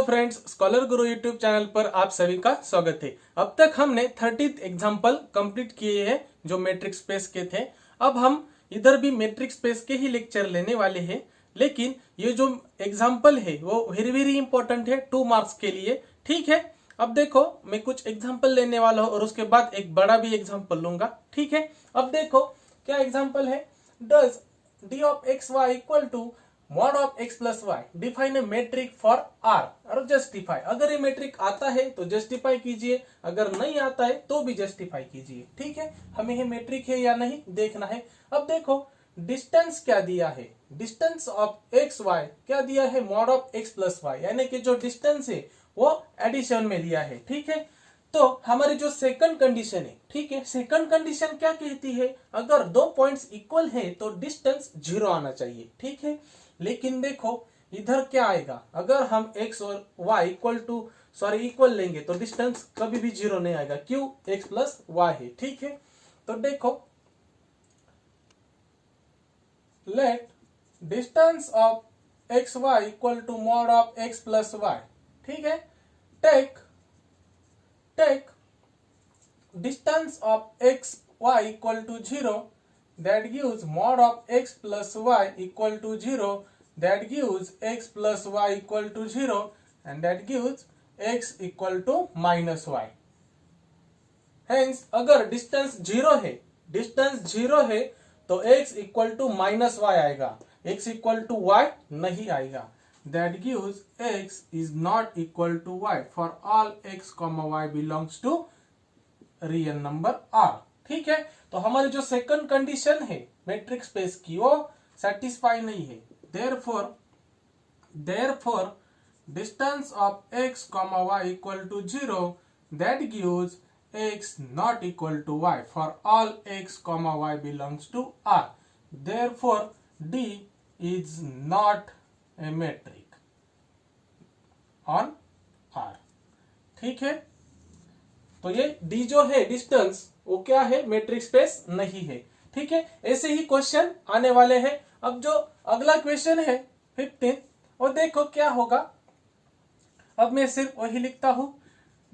Friends, scholar गुरु YouTube channel पर आप सभी का स्वागत है। अब तक हमने 30th एग्जाम्पल कंप्लीट किए हैं जो मैट्रिक स्पेस के थे। अब हम इधर भी मैट्रिक स्पेस के ही लेक्चर लेने वाले हैं, लेकिन ये जो एग्जाम्पल है वो वेरी वेरी इंपॉर्टेंट है 2 मार्क्स के लिए। ठीक है, अब देखो मैं कुछ एग्जाम्पल लेने वाला हूँ और उसके बाद एक बड़ा भी एग्जाम्पल लूंगा। ठीक है, अब देखो क्या एग्जाम्पल है। Does d of x y equal to mod of x plus y define a metric for r और जस्टिफाई। अगर ये मेट्रिक आता है तो जस्टिफाई कीजिए, अगर नहीं आता है तो भी जस्टिफाई कीजिए। ठीक है, हमें ये मेट्रिक है या नहीं देखना है। अब देखो डिस्टेंस क्या दिया है, डिस्टेंस ऑफ एक्स वाई क्या दिया है, mod of x plus y, यानी कि जो डिस्टेंस है वो एडिशन में दिया है। ठीक है, तो हमारी जो सेकंड कंडीशन है, ठीक है, सेकंड कंडीशन क्या कहती है, अगर दो पॉइंट्स इक्वल है तो डिस्टेंस 0 आना चाहिए। ठीक है, लेकिन देखो इधर क्या आएगा, अगर हम x और y इक्वल लेंगे तो डिस्टेंस कभी भी 0 नहीं आएगा। क्यों, x प्लस वाई है। ठीक है, तो देखो let distance of x y equal to mod of x plus y. ठीक है, take distance of x y equal to 0, that gives mod of x plus y equal to 0, that gives x plus y equal to 0, and that gives x equal to minus y. Hence अगर distance 0 है तो x equal to minus y आएगा, x equal to y नहीं आएगा। That gives x is not equal to y for all x, y belongs to real number r। ठीक है, तो हमारी जो सेकंड कंडीशन है मैट्रिक स्पेस की वो सेटिस्फाई नहीं है। therefore distance of x, y equal to 0, that gives x not equal to y for all x, y belongs to r. therefore D is not a metric on r। ठीक है, तो ये D जो है distance वो क्या है, metric space नहीं है। ठीक है, ऐसे ही क्वेश्चन आने वाले हैं। अब जो अगला क्वेश्चन है 15, और देखो क्या होगा। अब मैं सिर्फ वही लिखता हूं,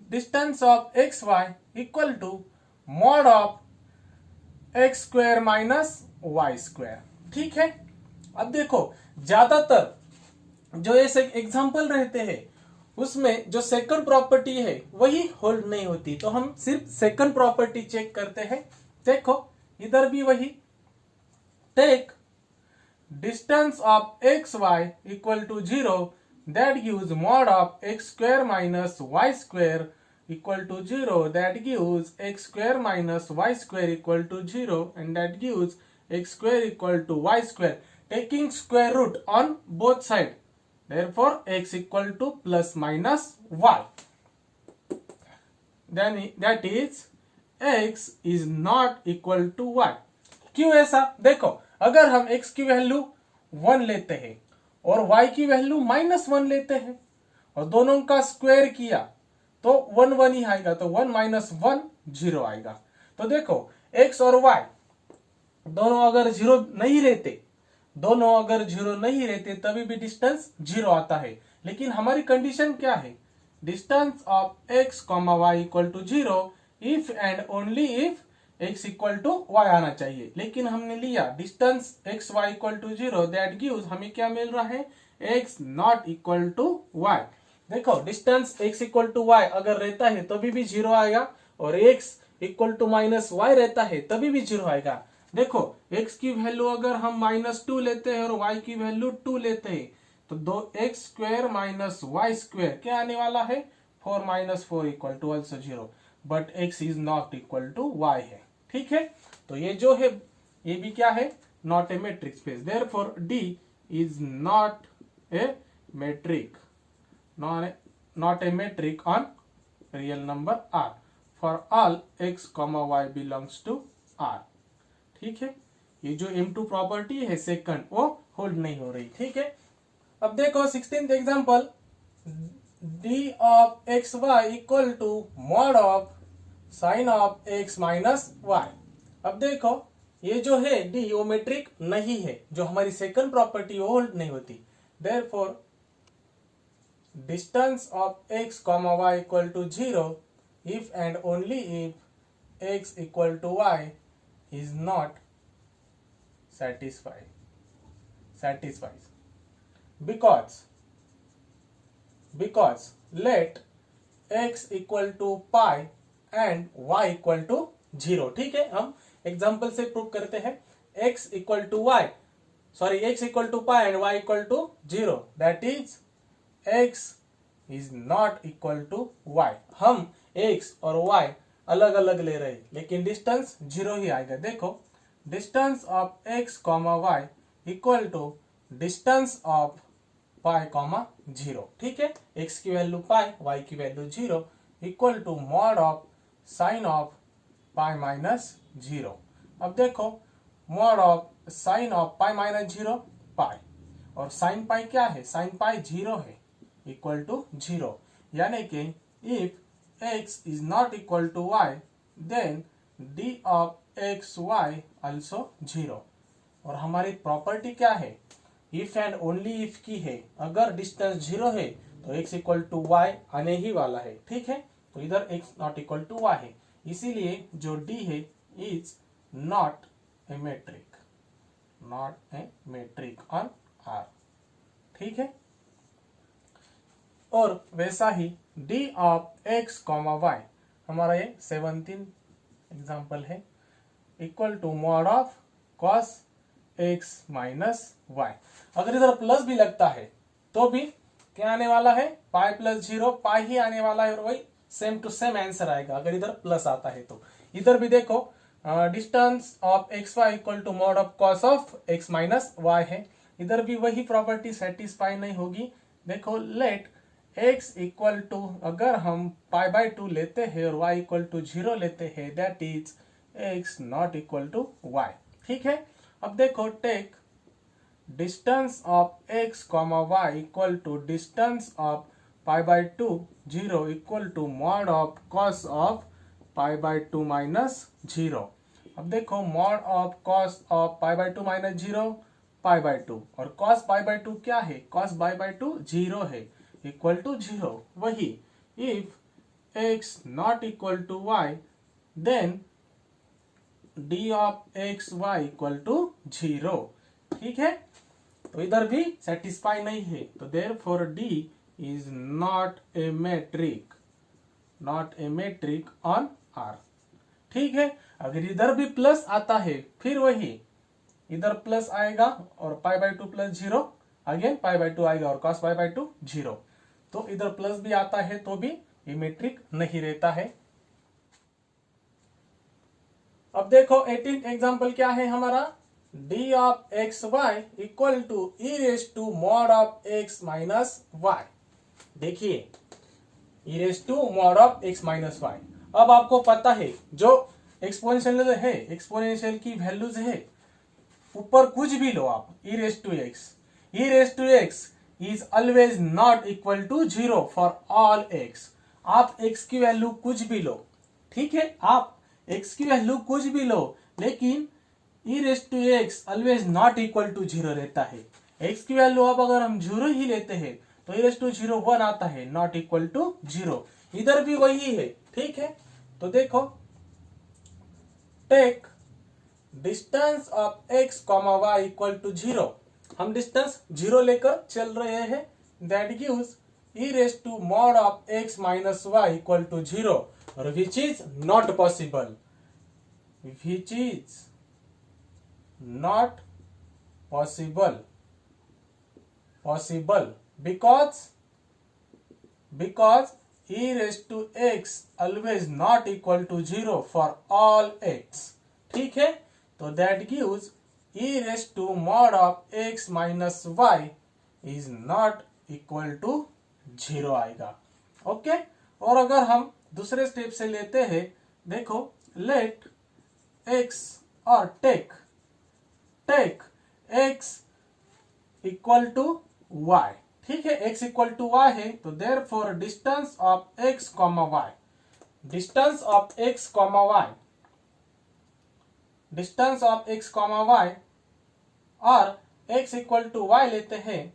distance of x y equal to mod of x square minus y square. ठीक है, अब देखो ज्यादातर जो ऐसे एग्जाम्पल रहते हैं उसमें जो सेकंड प्रॉपर्टी है वही होल्ड नहीं होती, तो हम सिर्फ सेकंड प्रॉपर्टी चेक करते हैं। देखो इधर भी वही, take distance of x y equal to 0, that gives mod of x square minus y square equal to 0, that gives x square minus y square equal to 0, and that gives x square equal to y square, taking square root on both side. Therefore x equal to plus minus y, then that is x is not equal to y। क्यों ऐसा, देखो अगर हम x की value 1 लेते हैं और y की वैल्यू -1 लेते हैं और दोनों का स्क्वायर किया तो 1 1 ही आएगा, तो 1 minus 1 0 आएगा। तो देखो x और y दोनों अगर 0 नहीं रहते तभी भी डिस्टेंस 0 आता है। लेकिन हमारी कंडीशन क्या है, distance of x, y equal to 0 if and only if x equal to y आना चाहिए। लेकिन हमने लिया distance x, y equal to 0, that gives हमें क्या मिल रहा है, x not equal to y। देखो distance x equal to y अगर रहता है तभी भी 0 आएगा, और x equal to minus y रहता है तभी भी 0 आएगा। देखो x की वैल्यू अगर हम -2 लेते हैं और y की वैल्यू 2 लेते हैं तो 2x square minus y square क्या आने वाला है, 4 minus 4 equal to also 0, but x is not equal to y है। ठीक है, तो ये जो है ये भी क्या है, not a metric space. Therefore D is not a metric on real number r for all x, y belongs to r। ठीक है, ये जो M2 प्रॉपर्टी है सेकंड वो होल्ड नहीं हो रही। ठीक है, अब देखो 16th example, d of x y equal to mod of sine of x minus y. अब देखो ये जो है d वो मैट्रिक नहीं है, जो हमारी सेकंड प्रॉपर्टी वो होल्ड नहीं होती। Therefore distance of x comma y equal to 0 if and only if x equal to y is not satisfies because let x equal to pi and y equal to 0। ठीक है, हम example से prove करते हैं। x equal to pi and y equal to 0, that is x is not equal to y। हम x और y अलग अलग ले रहे हैं लेकिन डिस्टेंस 0 ही आएगा। देखो, distance of x comma y equal to distance of pi comma 0। ठीक है, x की वैल्यू पाई, y की value 0 equal to mod of sine of pi minus 0। अब देखो, mod of sine of pi minus 0 पाई, और साइन पाई क्या है, साइन पाई 0 है, इक्वल टू 0। यानी कि if x is not equal to y then d of x y also 0। और हमारी प्रॉपर्टी क्या है, इफ एंड ओनली इफ की है। अगर डिस्टेंस 0 है तो x इक्वल टू y आने ही वाला है। ठीक है, तो इधर x not equal to y है, इसीलिए जो d है is not a metric on R। ठीक है, और वैसा ही d of x comma y, हमारा ये 17 एग्जाम्पल है, equal to mod of cos x minus y। अगर इधर प्लस भी लगता है तो भी क्या आने वाला है, पाई प्लस 0 पाई ही आने वाला है, और वही सेम टू सेम आंसर आएगा अगर इधर प्लस आता है तो। इधर भी देखो, distance of x y equal to mod of cos of x minus y है, इधर भी वही प्रॉपर्टी सेटिस्फाई नहीं होगी। देखो, लेट x इक्वल टू, अगर हम पाई बाय 2 लेते हैं और y इक्वल टू 0 लेते हैं, that is x not equal to y। ठीक है, अब देखो, take distance of x comma y equal to distance of pi by 2 0 equal to mod of cos of pi by 2 minus 0। अब देखो, mod of cos of pi by 2 minus 0 pi by 2, और cos pi by 2 क्या है, cos pi by 2 0 है, equal to 0। वही if x not equal to y then d of x y equal to 0। ठीक है, तो इधर भी सेटिस्फाई नहीं है, तो therefore d is not a metric on R। ठीक है, अगर इधर भी प्लस आता है फिर वही इधर प्लस आएगा और पाई by 2 plus 0, again pi by 2 आएगा और कॉस पाई बाय 2 0। तो इधर प्लस भी आता है तो भी ये मेट्रिक नहीं रहता है। अब देखो, 18 एग्जांपल क्या है हमारा, d of x y equal to e raise to mod of x minus y. देखिए, e raise to mod of x minus y. अब आपको पता है जो एक्सपोनेंशियल है, एक्सपोनेंशियल की वैल्यूज है, ऊपर कुछ भी लो आप, e raise to x is always not equal to 0 for all x. आप x की वैल्यू कुछ भी लो, ठीक है, आप x की वैल्यू कुछ भी लो, लेकिन e raise to x always not equal to 0 रहता है। x की वैल्यू अब अगर हम 0 ही लेते हैं तो ई रेस टू 0 1 आता है, नॉट इक्वल टू 0। इधर भी वही है। ठीक है, तो देखो, take distance of x comma y equal to 0। हम डिस्टेंस 0 लेकर चल रहे हैं, that gives e raise to mod of x minus y equal to 0, और which is not possible, because e raised to x always not equal to 0 for all x। ठीक है, तो that gives e raised to mod of x minus y is not equal to 0 आएगा। Okay, और अगर हम दूसरे step से लेते हैं, देखो, लेट x और take x equal to y। ठीक है, x इक्वल टू y है, तो therefore distance of x comma y, distance of x comma y और x इक्वल टू y लेते हैं,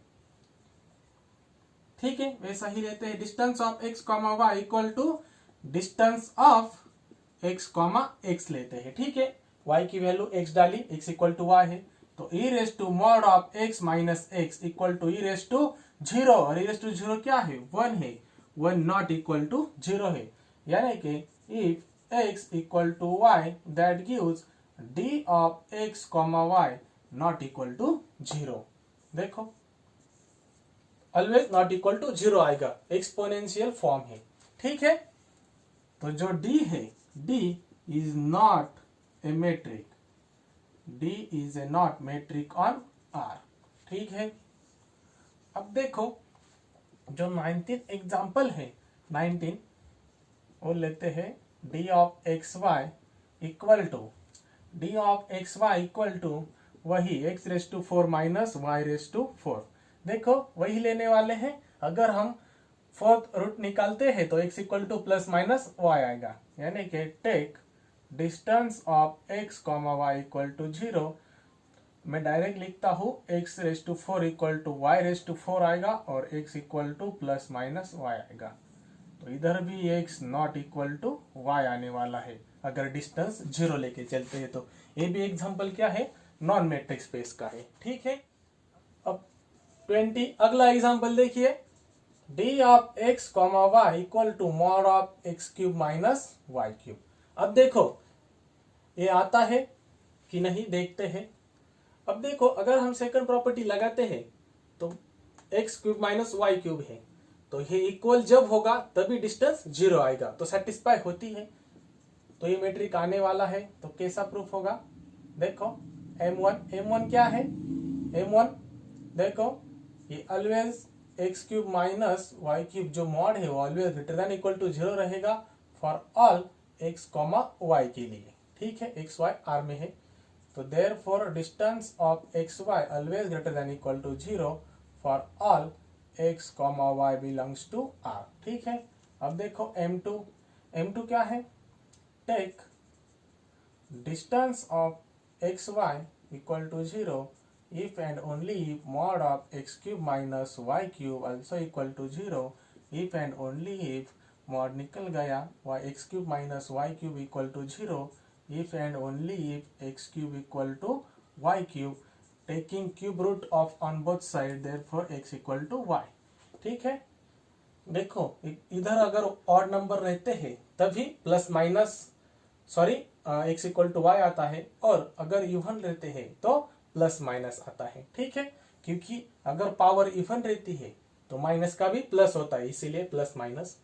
ठीक है, वैसा ही लेते हैं distance of x comma y equal to distance of x comma x लेते हैं। ठीक है, y की वैल्यू x डाली, x इक्वल टू वाई है, तो e raise to mod of x minus x equal to e raise to zero, और e raise to zero क्या है, 1 है, 1 नॉट इक्वल टू जीरो है, यानी कि if x equal to y that gives d of x comma y not equal to zero. देखो always not equal to zero आएगा, exponential form है। ठीक है, तो जो d है, d is not a metric, d is a not metric on r। ठीक है, अब देखो जो 19 एग्जाम्पल है, 19 वो लेते हैं d of x y equal to d of x y equal to वही x raise to 4 minus y raise to 4। देखो वही लेने वाले हैं, अगर हम फोर्थ रूट निकालते हैं तो x equal to plus minus y आएगा, यानी कि take distance of x comma y equal to zero, मैं डायरेक्ट लिखता हूँ x raise to 4 equal to y raise to 4 आएगा और x equal to plus minus y आएगा, तो इधर भी x not equal to y आने वाला है अगर डिस्टेंस जीरो लेके चलते हैं। तो ये भी एग्जांपल क्या है, नॉन मैट्रिक्स स्पेस का है। ठीक है, अब 20 अगला एग्जांपल देखिए, d of x comma y equal to mod of x cube minus y cube. अब देखो ये आता है कि नहीं, देखते हैं। अब देखो अगर हम सेकंड प्रॉपर्टी लगाते हैं तो x cube minus y cube है, तो ये इक्वल जब होगा तभी डिस्टेंस जीरो आएगा, तो सेटिस्फाई होती है, तो ये मैट्रिक आने वाला है। तो कैसा प्रूफ होगा, देखो m1 क्या है, m1 देखो ये always x cube minus y cube जो मॉड है वो always greater than equal to zero रहेगा for all x comma y के लिए। ठीक है, एक्स वाई आर में है, तो therefore distance of x y always greater than equal to zero for all x comma y belongs to R. ठीक है, अब देखो m2 क्या है, take distance of x y equal to zero if and only if mod of x cube minus y cube also equal to zero, if and only if mod निकल गया y x cube minus y cube equal to zero, if and only if x cube equal to y cube taking cube root of on both side therefore x equal to y। ठीक है, देखो इधर अगर odd number रहते हैं तभी plus minus x equal to y आता है, और अगर इवन रहते हैं तो प्लस माइनस आता है। ठीक है, क्योंकि अगर पावर इवन रहती है तो माइनस का भी प्लस होता है, इसीलिए प्लस माइनस।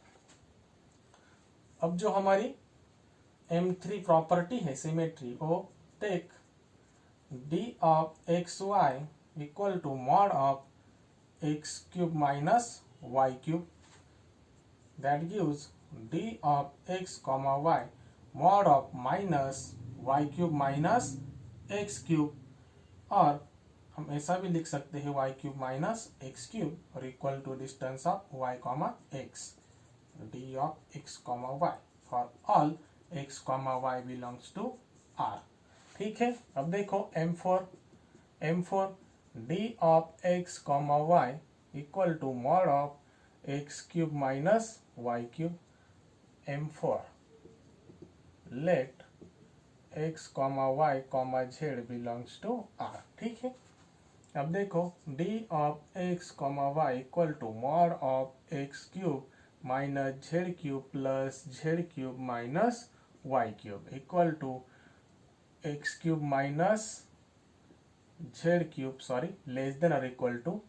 अब जो हमारी m3 प्रॉपर्टी है सिमेट्री, वो take d of x y equal to mod of x cube minus y cube, that gives d of x comma y mod of minus y cube minus x cube, और हम ऐसा भी लिख सकते हैं y cube minus x cube और equal to distance of y comma x, d of x comma y for all x comma y belongs to r। ठीक है, अब देखो m4 d of x comma y equal to mod of x cube minus y cube, m4 let x comma y comma z belongs to r। ठीक है, अब देखो d of x comma y equal to mod of x cube minus z cube plus z cube minus y cube equal to x cube minus z cube less than और equal to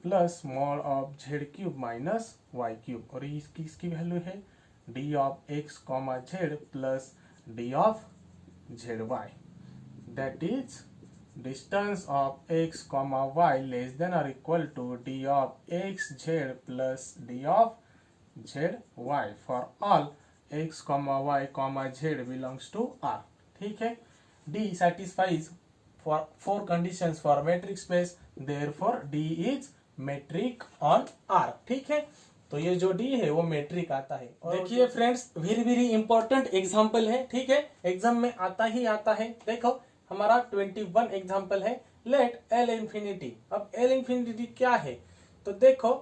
plus mod of z cube minus y cube, और इसकी value है d of x comma Z plus d of zy, that is distance of x comma y less than or equal to d of x z plus d of zy for all x comma y comma z belongs to r। ठीक है, d satisfies for 4 conditions for metric space, therefore d is metric on r। ठीक है, तो ये जो d है वो metric आता है। और देखिए फ्रेंड्स, वेरी इंपॉर्टेंट एग्जांपल है। ठीक है, एग्जाम में आता है। देखो हमारा 21 एग्जांपल है, लेट L इंफिनिटी। अब L इंफिनिटी क्या है, तो देखो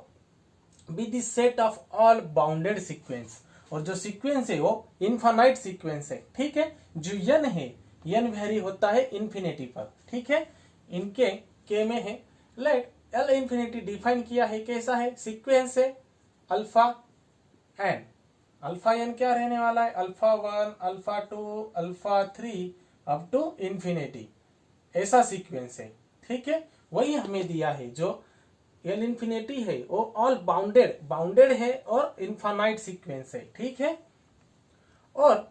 be the set of all bounded sequence, और जो सीक्वेंस है वो इनफाइनाइट सीक्वेंस है, ठीक है। जो n है, n वेरी होता है इन्फिनिटी पर, ठीक है। इनके के में है, लेट एल इन्फिनिटी डिफाइन किया है, कैसा है, सीक्वेंस है अल्फा एन, अल्फा एन क्या रहने वाला है, alpha 1 alpha 2 alpha 3 up to infinity, ऐसा सीक्वेंस है, ठीक है। वही हमें दिया है, जो एल इन्फिनिटी है वो ऑल बाउंडेड है और इनफाइनाइट सीक्वेंस है, ठीक है। और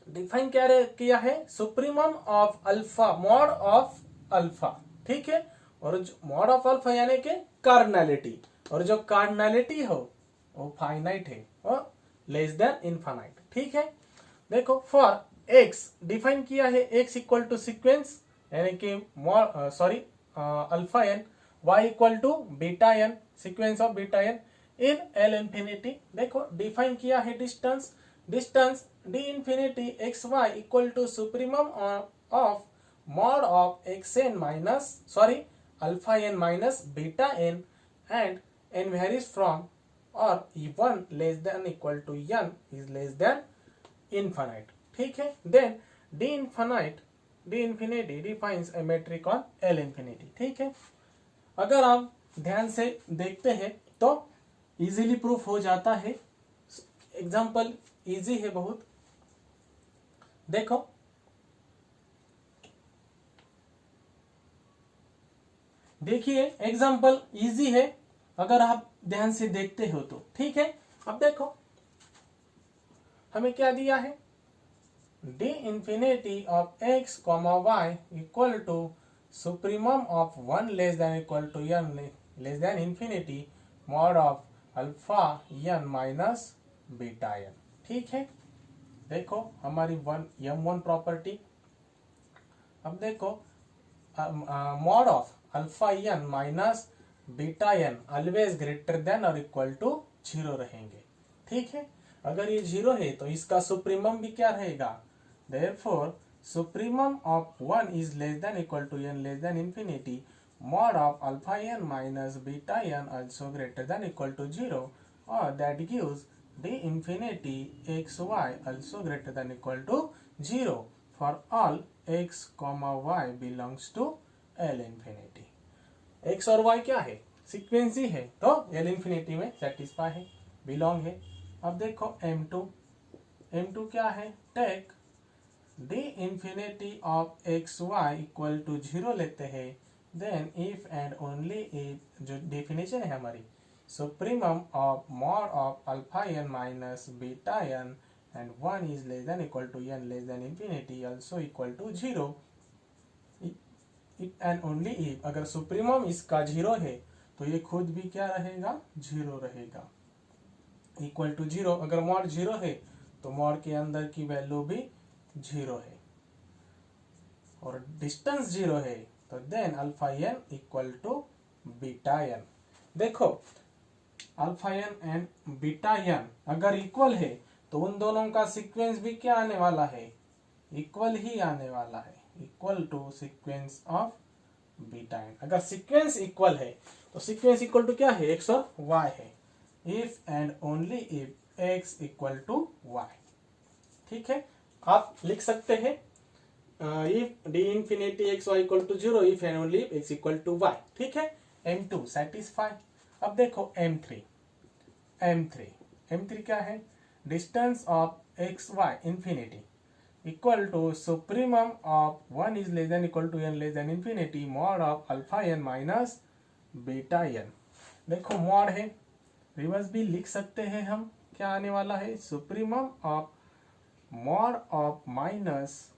डिफाइन क्या किया है, supremum of alpha, mod of alpha, ठीक है। और जो मॉड ऑफ अल्फा यानी कि कार्डिनलिटी, और जो कार्डिनलिटी हो वो फाइनाइट है और लेस देन इनफाइनाइट, ठीक है। देखो फॉर एक्स डिफाइन किया है, एक्स इक्वल टू सीक्वेंस यानी कि alpha n, y equal to beta n, sequence of beta n in L infinity. देखो डिफाइन किया है distance, distance d infinity x y equal to supremum of mod of x n minus alpha n minus beta n and n varies from और 1 less than equal to n is less than infinite, ठीक है। Then d infinity defines a metric on L infinity, ठीक है। अगर आप ध्यान से देखते हैं तो इजीली प्रूफ हो जाता है, एग्जाम्पल इजी है बहुत। देखो देखिए एग्जाम्पल इजी है अगर आप ध्यान से देखते हो तो, ठीक है। अब देखो हमें क्या दिया है, d infinity of x comma y equal to supremum of 1 less than equal to n less than infinity mod of alpha n minus beta n, ठीक है। देखो हमारी m1 प्रॉपर्टी। अब देखो mod of alpha n minus beta n always greater than और equal to 0 रहेंगे, ठीक है। अगर ये 0 है तो इसका सुप्रीमम भी क्या रहेगा, therefore supremum of 1 is less than equal to n less than infinity mod of alpha n minus beta n also greater than equal to 0, or that gives d infinity xy also greater than equal to 0 for all x comma y belongs to L infinity। x और y क्या है, sequence ही है तो L infinity में satisfy है, belong है। अब देखो m2 क्या है, take d infinity of x y equal to 0 लेते हैं, then if and only if, जो डेफिनेशन है हमारी, supremum of mod of alpha n minus beta n and 1 is less than equal to n less than infinity also equal to 0, if and only if, अगर supremum इसका 0 है तो ये खुद भी क्या रहेगा, 0 रहेगा, इक्वल टू 0। अगर मॉड 0 है तो मॉड के अंदर की वैल्यू भी 0 है, और डिस्टेंस 0 है तो then alpha n equal to beta n. देखो alpha n and beta n अगर इक्वल है तो उन दोनों का सीक्वेंस भी क्या आने वाला है, इक्वल ही आने वाला है, equal to sequence of beta n. अगर सीक्वेंस इक्वल है तो सीक्वेंस इक्वल टू क्या है, एक्स और वाई है, if and only if x equal to y, ठीक है। आप लिख सकते हैं if d infinity x y equal to 0 if and only x equal to y, ठीक है। m2 satisfy. अब देखो m3 क्या है, distance of x y infinity equal to supremum of 1 is less than equal to n less than infinity mod of alpha n minus beta n। देखो mod है, reverse भी लिख सकते हैं हम, क्या आने वाला है, supremum of mod of minus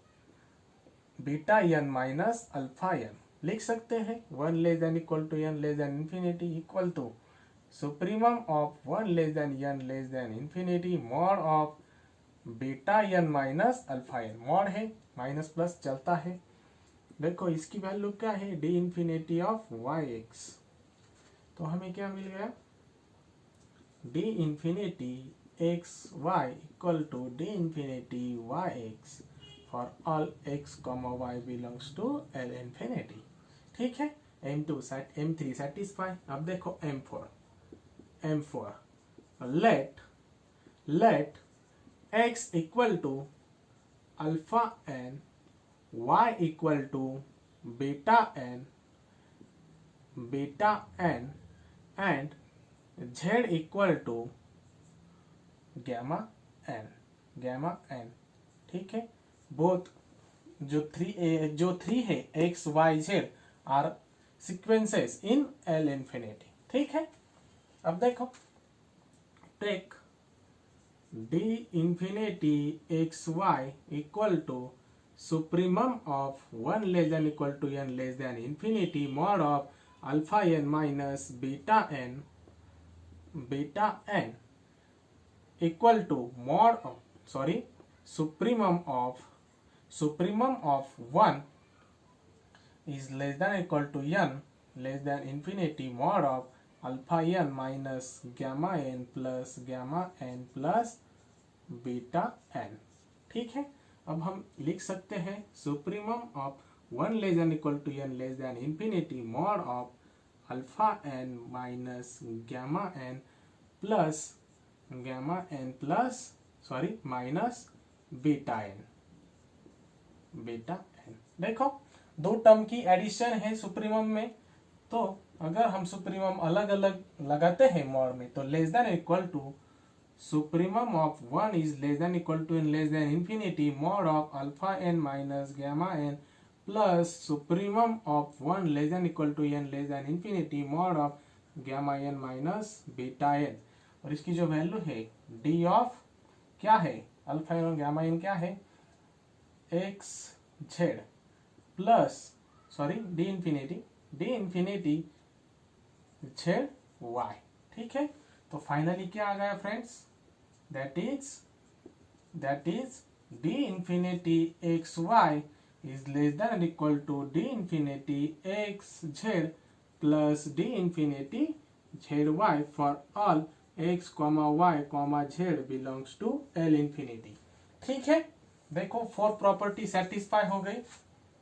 beta n minus alpha n, लिख सकते हैं 1 less than equal to n less than infinity equal to supremum of 1 less than n less than infinity mod of beta n minus alpha n. Mod है, minus plus चलता है। देखो इसकी value क्या है, d infinity of y x, तो हमें क्या मिल गया, d infinity x y equal to d infinity y x for all x comma y belongs to L infinity, ठीक है। m3 satisfy. अब देखो M4. Let x equal to alpha n, y equal to beta n, and z equal to gamma n. ठीक है, both जो three है x y z are sequences in L infinity. ठीक है, अब देखो, take d infinity x y equal to supremum of 1 less than equal to n less than infinity mod of alpha n minus beta n equal to supremum of 1 is less than equal to n less than infinity mod of alpha n minus gamma n plus beta n. ठीक है, अब हम लिख सकते हैं supremum of 1 less than equal to n less than infinity mod of alpha n minus gamma n minus beta n. देखो, दो term की एडिशन है सुप्रीमम में, तो अगर हम सुप्रीमम अलग अलग लगाते हैं मॉड में, तो less than equal to supremum of 1 is less than equal to n less than infinity mod of alpha n minus gamma n plus supremum of 1 less than equal to n less than infinity mod of gamma n minus beta n. और इसकी जो value है d of क्या है, alpha n और gamma n क्या है, x z plus d infinity z y. ठीक है, तो फाइनली क्या आ गया friends, that is d infinity x y is less than equal to d infinity x z plus d infinity z y for all x, y, z belongs to L infinity. ठीक है, देखो 4 property satisfy हो गई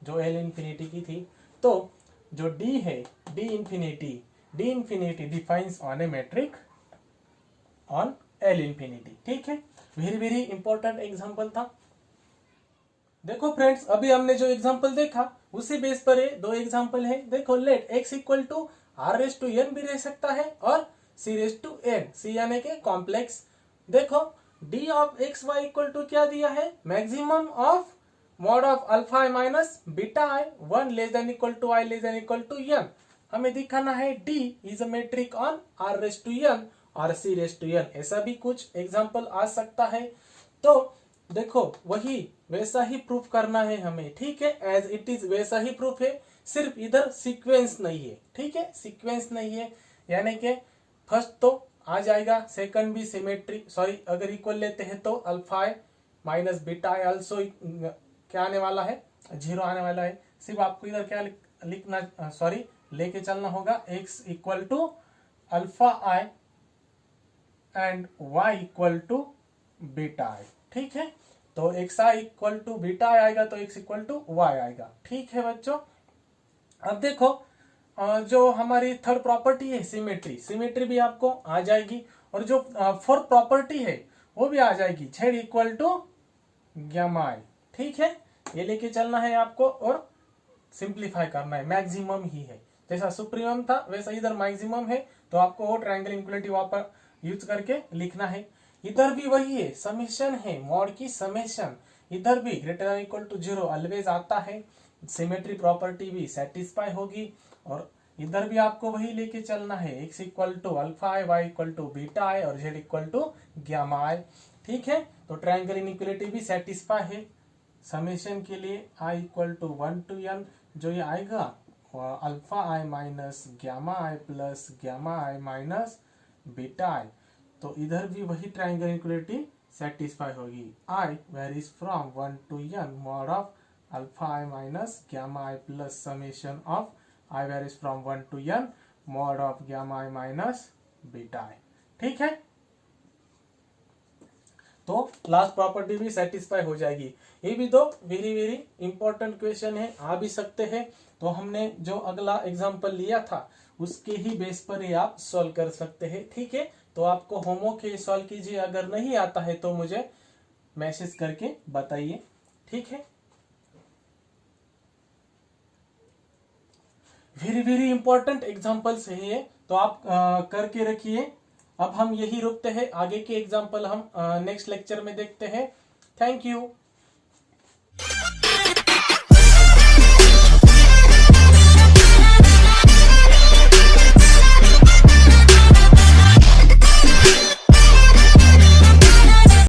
जो L infinity की थी. तो जो D है, D infinity defines on a metric on L infinity. ठीक है, वेरी इंपॉर्टेंट एग्जांपल था. देखो फ्रेंड्स, अभी हमने जो एग्जांपल देखा उसी बेस पर दो एग्जांपल है. देखो, let x equal to r raise to n भी रह सकता है और c raise to n, c यानी के कॉम्प्लेक्स. देखो, d of x y equal to क्या दिया है, maximum of mod of alpha i minus beta i 1 less than equal to i less than equal to n. हमें दिखाना है d is a metric on r raise to n और c raise to n. ऐसा भी कुछ example आ सकता है. तो देखो, वही वैसा ही प्रूफ करना है हमें. ठीक है, एज इट इज वैसा ही प्रूफ है, सिर्फ इधर सीक्वेंस नहीं है. ठीक है, सीक्वेंस नहीं है, यानी कि फर्स्ट तो आ जाएगा, सेकंड भी सिमेट्री, अगर इक्वल लेते हैं तो अल्फा माइनस बीटा आल्सो क्या आने वाला है, 0 आने वाला है. सिर्फ आपको इधर क्या लिखना, लेके चलना होगा, x equal to alpha i and y equal to beta i. ठीक है, तो x i equal to beta i आएगा तो x इक्वल टू y आएगा. ठीक है बच्चों, अब देखो, जो हमारी थर्ड प्रॉपर्टी है सिमेट्री भी आपको आ जाएगी, और जो फोर्थ प्रॉपर्टी है वो भी आ जाएगी, z equal to gamma i. ठीक है, ये लेके चलना है आपको और सिंप्लीफाई करना है. मैक्सिमम ही है, जैसा सुप्रीमम था वैसा इधर मैक्सिमम है, तो आपको वो ट्रायंगल इक्वलिटी वापस यूज करके लिखना है. इधर भी वही है, समेशन है, मॉड की समेशन. इधर भी greater than equal to 0 always आता है, सिमेट्री प्रॉपर्टी भी सेटिस्फाई होगी. और इधर भी आपको वही लेके चलना है, x equal to alpha i, y equal to beta i और z equal to gamma i. ठीक है, तो ट्रायंगल इनइक्वालिटी भी सेटिस्फाई है. समेशन के लिए i equal to 1 to n जो ये आएगा, alpha i minus gamma i plus gamma i minus beta i. तो इधर भी वही ट्रायंगल इनइक्वालिटी सेटिस्फाई होगी. i varies from 1 to n mod of alpha i minus gamma i plus summation of i varies from 1 to n mod of gamma i minus beta i. ठीक है, तो last property भी satisfy हो जाएगी. ये भी दो वेरी इंपॉर्टेंट क्वेश्चन है, आ भी सकते हैं. तो हमने जो अगला एग्जांपल लिया था उसके ही बेस पर ही आप सॉल्व कर सकते हैं। ठीक है, तो आपको होमवर्क ये सॉल्व कीजिए, अगर नहीं आता है तो मुझे मैसेज करके बताइए। ठीक है, वेरी वेरी इंपॉर्टेंट एग्जाम्पल्स है ये, तो आप करके रखिए। अब हम यही रुकते हैं, आगे के एग्जाम्पल हम नेक्स्ट लेक्चर में देखते हैं। Thank you.